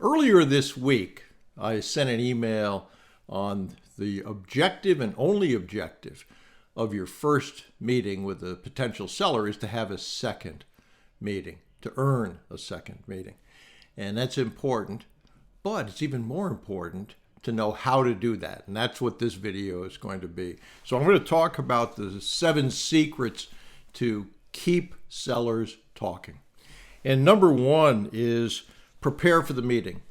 Earlier this week, I sent an email on the objective and only objective of your first meeting with a potential seller is to have a second meeting, to earn a second meeting. And that's important, but it's even more important to know how to do that. And that's what this video is going to be. So I'm going to talk about the 7 secrets to keep sellers talking. And number 1 is prepare for the meeting.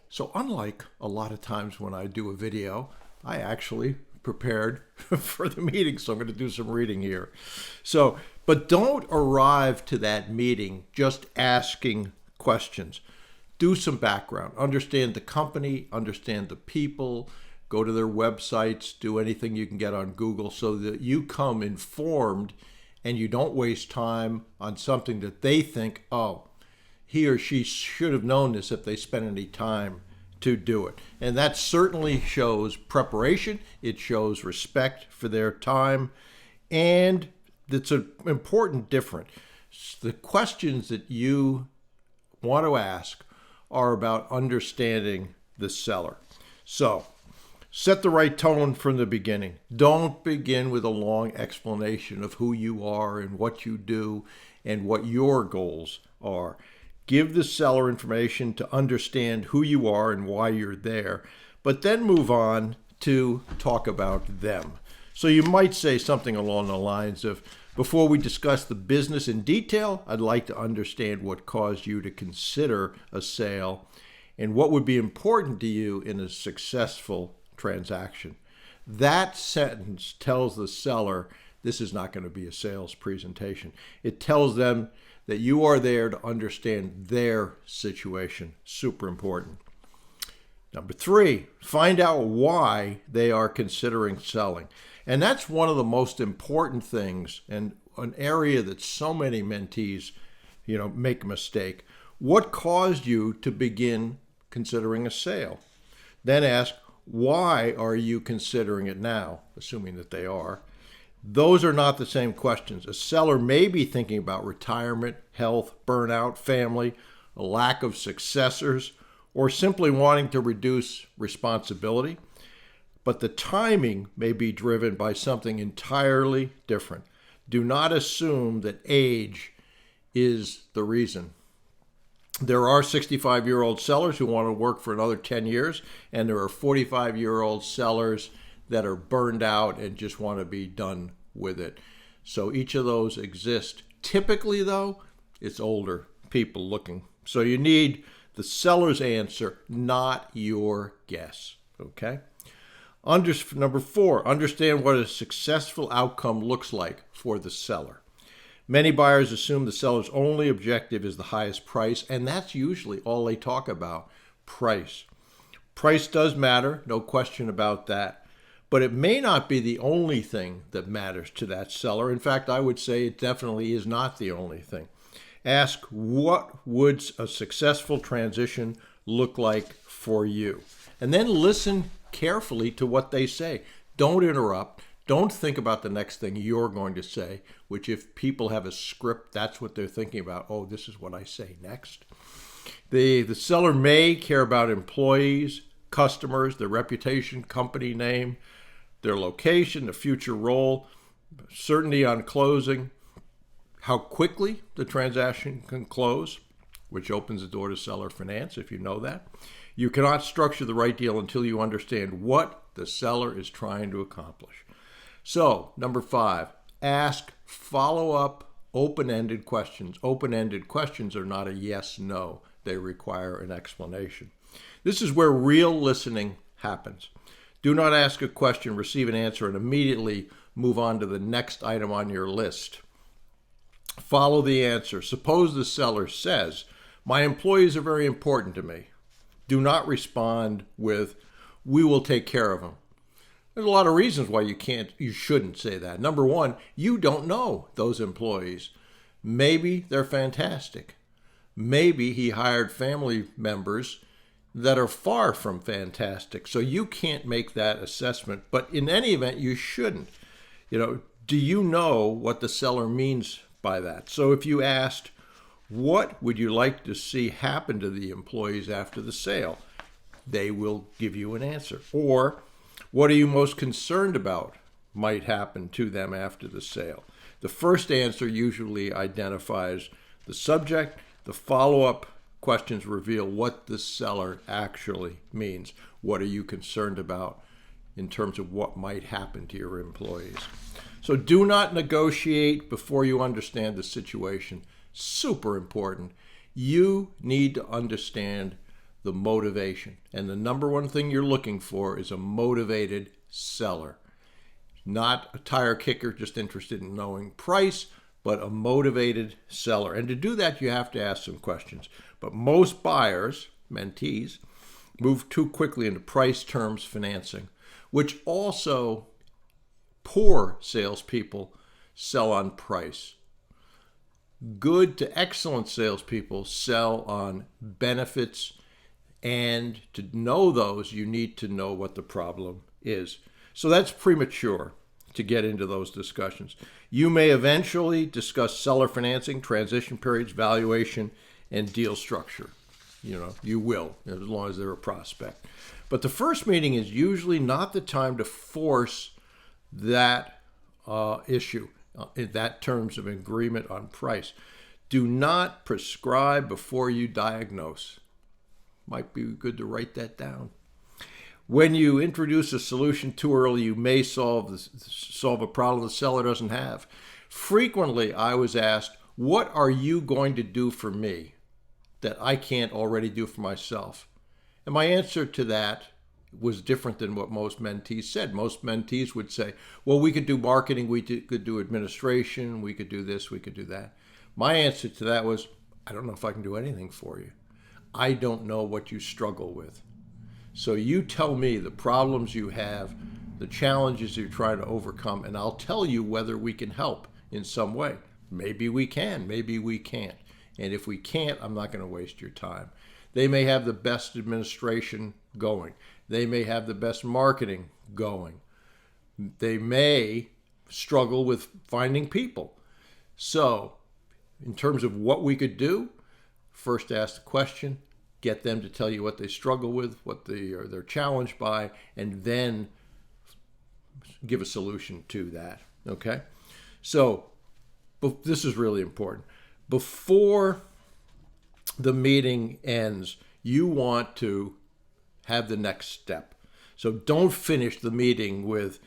So unlike a lot of times when I do a video, I actually prepared for the meeting. So I'm going to do some reading here. But don't arrive to that meeting just asking questions. Do some background, understand the company, understand the people, go to their websites, do anything you can get on Google so that you come informed and you don't waste time on something that they think, oh, he or she should have known this if they spent any time to do it. And that certainly shows preparation. It shows respect for their time. And it's an important difference. The questions that you want to ask are about understanding the seller. So set the right tone from the beginning. Don't begin with a long explanation of who you are and what you do and what your goals are. Give the seller information to understand who you are and why you're there, but then move on to talk about them. So you might say something along the lines of, before we discuss the business in detail, I'd like to understand what caused you to consider a sale and what would be important to you in a successful transaction. That sentence tells the seller this is not going to be a sales presentation. It tells them that you are there to understand their situation. Super important. Number 3, find out why they are considering selling. And that's one of the most important things and an area that so many mentees, make a mistake. What caused you to begin considering a sale? Then ask, why are you considering it now? Assuming that they are. Those are not the same questions. A seller may be thinking about retirement, health, burnout, family, a lack of successors, or simply wanting to reduce responsibility. But the timing may be driven by something entirely different. Do not assume that age is the reason. There are 65-year-old sellers who want to work for another 10 years, and there are 45-year-old sellers that are burned out and just want to be done with it. So each of those exist. Typically, though, it's older people looking. So you need the seller's answer, not your guess. Okay? Number 4, understand what a successful outcome looks like for the seller. Many buyers assume the seller's only objective is the highest price, and that's usually all they talk about, price. Price does matter, no question about that, but it may not be the only thing that matters to that seller. In fact, I would say it definitely is not the only thing. Ask, what would a successful transition look like for you? And then listen carefully to what they say. Don't interrupt. Don't think about the next thing you're going to say, which if people have a script, that's what they're thinking about. Oh, this is what I say next. The seller may care about employees, customers, their reputation, company name, their location, the future role, certainty on closing, how quickly the transaction can close, which opens the door to seller finance, if you know that. You cannot structure the right deal until you understand what the seller is trying to accomplish. So, number 5, ask follow-up open-ended questions. Open-ended questions are not a yes-no. They require an explanation. This is where real listening happens. Do not ask a question, receive an answer, and immediately move on to the next item on your list. Follow the answer. Suppose the seller says, my employees are very important to me. Do not respond with, we will take care of them. There's a lot of reasons why you shouldn't say that. Number 1, you don't know those employees. Maybe they're fantastic. Maybe he hired family members that are far from fantastic. So you can't make that assessment. But in any event, you shouldn't. Do you know what the seller means by that? So if you asked, What would you like to see happen to the employees after the sale? They will give you an answer. Or, what are you most concerned about might happen to them after the sale? The first answer usually identifies the subject. The follow-up questions reveal what the seller actually means. What are you concerned about in terms of what might happen to your employees? So do not negotiate before you understand the situation. Super important. You need to understand the motivation. And the number one thing you're looking for is a motivated seller. Not a tire kicker just interested in knowing price, but a motivated seller. And to do that, you have to ask some questions. But most buyers, mentees, move too quickly into price, terms, financing, which also poor salespeople sell on price. Good to excellent salespeople sell on benefits, and to know those, you need to know what the problem is. So that's premature to get into those discussions. You may eventually discuss seller financing, transition periods, valuation, and deal structure. You will, as long as they're a prospect. But the first meeting is usually not the time to force that issue, in that terms of agreement on price. Do not prescribe before you diagnose. Might be good to write that down. When you introduce a solution too early, you may solve a problem the seller doesn't have. Frequently, I was asked, what are you going to do for me that I can't already do for myself? And my answer to that was different than what most mentees said. Most mentees would say, well, we could do marketing, we could do administration, we could do this, we could do that. My answer to that was, I don't know if I can do anything for you. I don't know what you struggle with. So you tell me the problems you have, the challenges you're trying to overcome, and I'll tell you whether we can help in some way. Maybe we can, maybe we can't. And if we can't, I'm not going to waste your time. They may have the best administration going. They may have the best marketing going. They may struggle with finding people. So, in terms of what we could do, first ask the question, get them to tell you what they struggle with, what they're challenged by, and then give a solution to that. Okay? So, this is really important. Before the meeting ends, you want to have the next step. So don't finish the meeting with,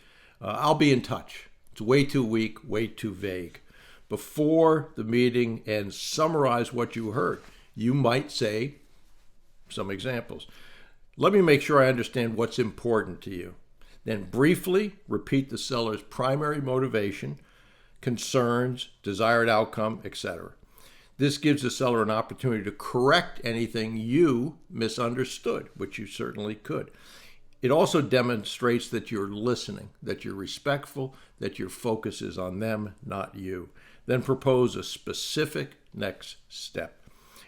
I'll be in touch. It's way too weak, way too vague. Before the meeting ends, summarize what you heard. You might say some examples. Let me make sure I understand what's important to you. Then briefly repeat the seller's primary motivation, concerns, desired outcome, etc. This gives the seller an opportunity to correct anything you misunderstood, which you certainly could. It also demonstrates that you're listening, that you're respectful, that your focus is on them, not you. Then propose a specific next step.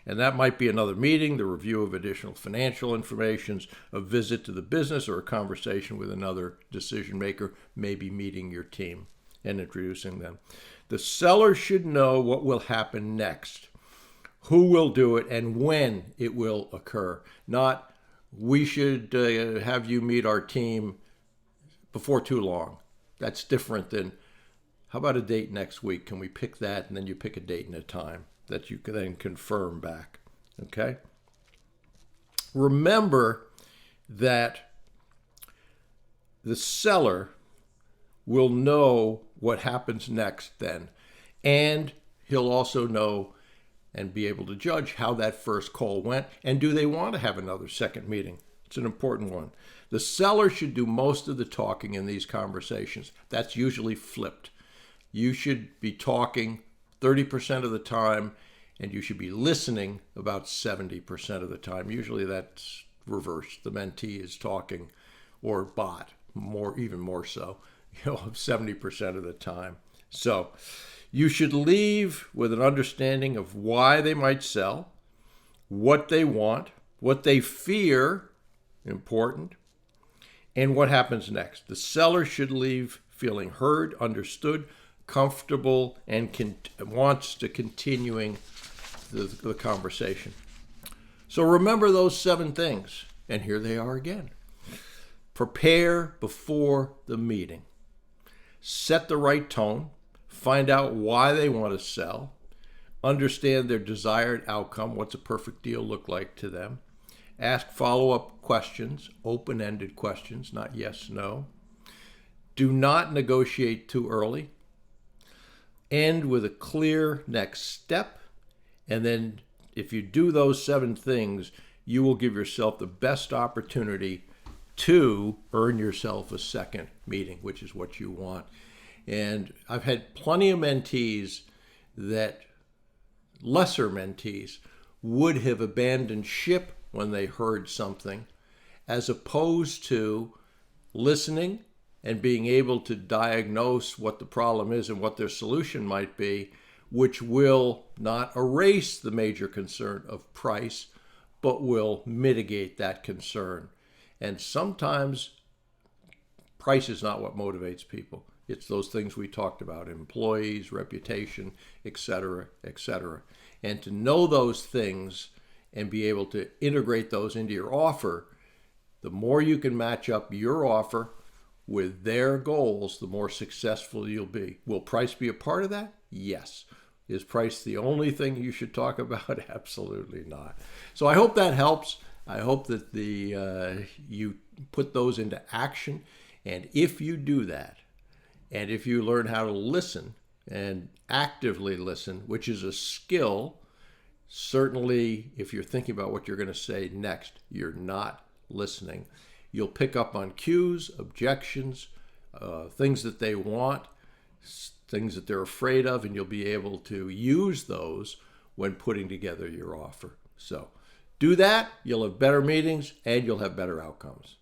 And that might be another meeting, the review of additional financial information, a visit to the business, or a conversation with another decision maker, maybe meeting your team and introducing them. The seller should know what will happen next, who will do it, and when it will occur. Not, we should have you meet our team before too long. That's different than, how about a date next week? Can we pick that? And then you pick a date and a time that you can then confirm back. Okay? Remember that the seller will know what happens next then. And he'll also know and be able to judge how that first call went, and do they want to have another second meeting? It's an important one. The seller should do most of the talking in these conversations. That's usually flipped. You should be talking 30% of the time, and you should be listening about 70% of the time. Usually that's reversed. The mentee is talking, or bot, even more so, 70% of the time. So you should leave with an understanding of why they might sell, what they want, what they fear, important, and what happens next. The seller should leave feeling heard, understood, comfortable, and wants to continuing the conversation. So remember those 7 things, and here they are again. Prepare before the meeting. Set the right tone. Find out why they want to sell. Understand their desired outcome. What's a perfect deal look like to them? Ask follow-up questions, open-ended questions, not yes, no. Do not negotiate too early. End with a clear next step. And then if you do those 7 things, you will give yourself the best opportunity to earn yourself a second meeting, which is what you want. And I've had plenty of mentees that lesser mentees would have abandoned ship when they heard something, as opposed to listening and being able to diagnose what the problem is and what their solution might be, which will not erase the major concern of price, but will mitigate that concern. And sometimes price is not what motivates people. It's those things we talked about, employees, reputation, etc., etc. And to know those things and be able to integrate those into your offer, the more you can match up your offer with their goals, the more successful you'll be. Will price be a part of that? Yes. Is price the only thing you should talk about? Absolutely not. So I hope that helps. I hope that you put those into action. And if you do that, and if you learn how to listen and actively listen, which is a skill, certainly if you're thinking about what you're going to say next, you're not listening. You'll pick up on cues, objections, things that they want, things that they're afraid of, and you'll be able to use those when putting together your offer. So do that, you'll have better meetings, and you'll have better outcomes.